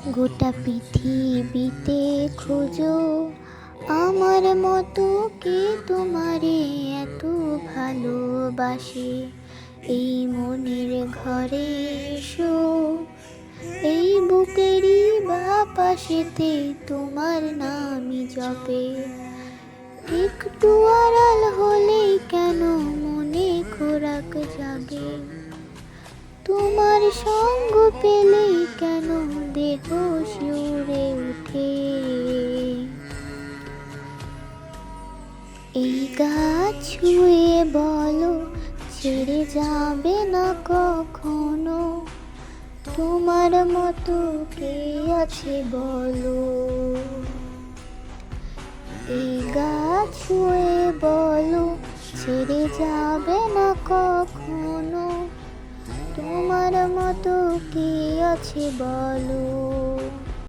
গোটা পৃথিবীতে খোঁজো আমার মতো কে তোমারে এত ভালোবাসে। এই মনের ঘরে এসো, এই বুকেরই বা পাশেতে তোমার নামই জপে। একটু আড়াল হলেই কেন মনে খোরাক জাগে, তোমার সঙ্গ পেলেই কেন দেহ শিউরে ওঠে। এই গাছ ছুঁয়ে বলো ছেড়ে যাবে না কখনো, তোমার মতো কে আছে বলো। এই গাছ ছুঁয়ে বলো ছেড়ে যাবে না কখনো, তোমার মতো কে আছে বলো।